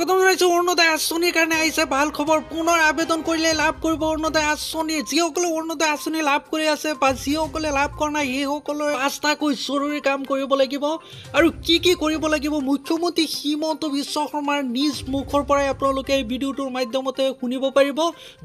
স্বাগতম জনাইছো অৰুণোদয় আঁচনিৰ কাৰণে আহিছে ভাল খবৰ পুনৰ আবেদন কৰিলে লাভ কৰিব অৰুণোদয় আঁচনি যিসকলে অৰুণোদয় আঁচনি লাভ কৰি আছে বা যিসকলে লাভ কৰা নাই সেইসকলৰ পাঁচটাকৈ জৰুৰী কাম কৰিব লাগিব আৰু কি কৰিব লাগিব মুখ্যমন্ত্ৰী হিমন্ত বিশ্ব শৰ্মাৰ নিজ মুখৰ পৰাই আপোনালোকে এই ভিডিঅ'টোৰ মাধ্যমতে শুনিব পাৰিব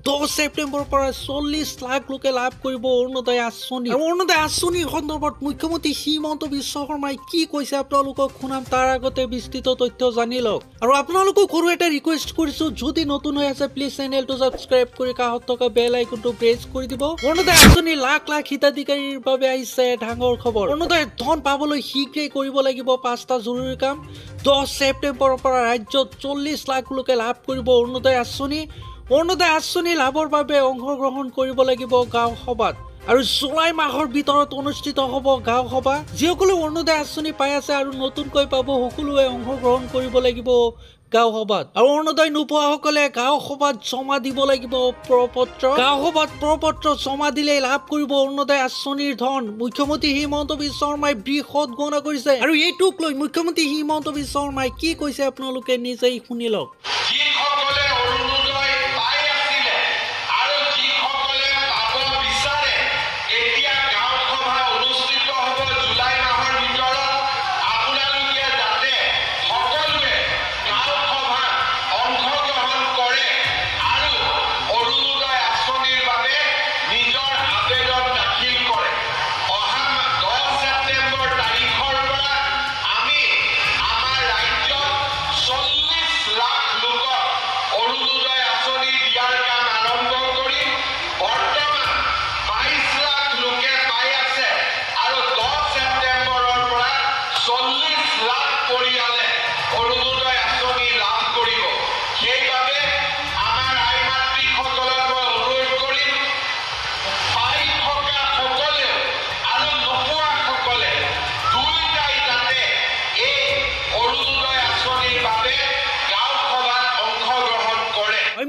10 ছেপ্টেম্বৰৰ পৰা 40 লাখ লোকে লাভ কৰিব অৰুণোদয় আঁচনি আৰু অৰুণোদয় আঁচনিৰ সন্দৰ্ভত মুখ্যমন্ত্ৰী হিমন্ত বিশ্ব শৰ্মাই কি কৈছে আপোনালোকক শুনাম তাৰ আগতে বিস্তৃত তথ্য জানি লওক আৰু আপোনালোকক সৰু এটা ৰিকুৱেষ্ট কৰিছো যদি নতুন হৈ আছে প্লিজ চেনেলটো সাবস্ক্ৰাইব কৰি কাষত থকা বেল আইকনটো প্ৰেছ কৰি দিব অৰুণোদয় আঁচনি লাখ লাখ হিতাধিকাৰীৰ বাবে আহিছে ডাঙৰ খবৰ অৰুণোদয় ধন পাবলৈ শীঘ্ৰেই কৰিব লাগিব পাঁচটা জৰুৰী কাম 10 ছেপ্টেম্বৰৰ পৰা ৰাজ্যত 40 লাখ লোকে লাভ কৰিব অৰুণোদয় আঁচনি লাভৰ বাবে অংশগ্ৰহণ কৰিব লাগিব গাঁও সভাত আৰু জুলাই মাহৰ ভিতৰত অনুষ্ঠিত হ'ব গাঁও সভা যিসকলে অৰুণোদয় আঁচনি পাই আছে আৰু নতুনকৈ পাব সকলোৱে অংশগ্ৰহণ কৰিব লাগিব গাঁও সভাত আৰু অৰুণোদয় নোপোৱাসকলে গাঁও সভাত জমা দিব লাগিব প্ৰপত্ৰ জমা দিলে লাভ কৰিব অৰুণোদয় আঁচনিৰ ধন মুখ্যমন্ত্ৰী হিমন্ত বিশ্ব শৰ্মাই বৃহৎ ঘোষণা কৰিছে আৰু এইটোক লৈ মুখ্যমন্ত্ৰী হিমন্ত বিশ্ব শৰ্মাই কি কৈছে আপোনালোকে নিজেই শুনি লওক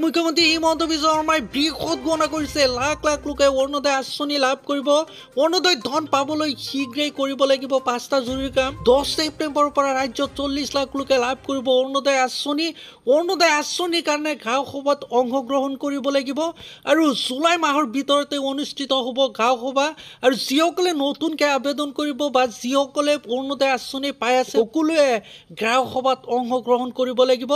মুখ্যমন্ত্ৰী হিমন্ত বিশ্ব শৰ্মাই বৃহৎ ঘোষণা কৰিছে লাখ লাখ লোকে অৰুণোদয় আঁচনি লাভ কৰিব অৰুণোদয় ধন পাবলৈ শীঘ্ৰেই কৰিব লাগিব পাঁচটা জৰুৰী কাম 10 ছেপ্টেম্বৰৰ পৰা ৰাজ্যত 40 লাখ লোকে লাভ কৰিব অৰুণোদয় আঁচনিৰ কাৰণে গাঁও সভাত অংশগ্ৰহণ কৰিব লাগিব আৰু জুলাই মাহৰ ভিতৰতে অনুষ্ঠিত হ'ব গাঁও সভা আৰু যিসকলে নতুনকৈ আবেদন কৰিব বা যিসকলে অৰুণোদয় আঁচনি পাই আছে সকলোৱে গাঁও সভাত অংশগ্ৰহণ কৰিব লাগিব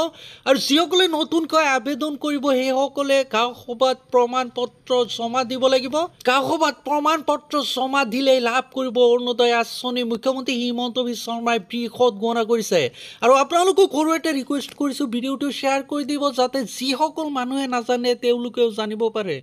আৰু যিসকলে নতুনকৈ আবেদন কৰিব সেইসকলে গাঁও সভাত প্ৰমাণ পত্ৰ জমা দিব লাগিব গাঁও সভাত প্ৰমাণ পত্ৰ জমা দিলেই লাভ কৰিব অৰুণোদয় আঁচনি মুখ্যমন্ত্ৰী হিমন্ত বিশ্ব শৰ্মাই বৃহৎ ঘোষণা কৰিছে আৰু আপোনালোকক সৰু এটা ৰিকুৱেষ্ট কৰিছো ভিডিঅ'টো শ্বেয়াৰ কৰি দিব যাতে যিসকল মানুহে নাজানে তেওঁলোকেও জানিব পাৰে।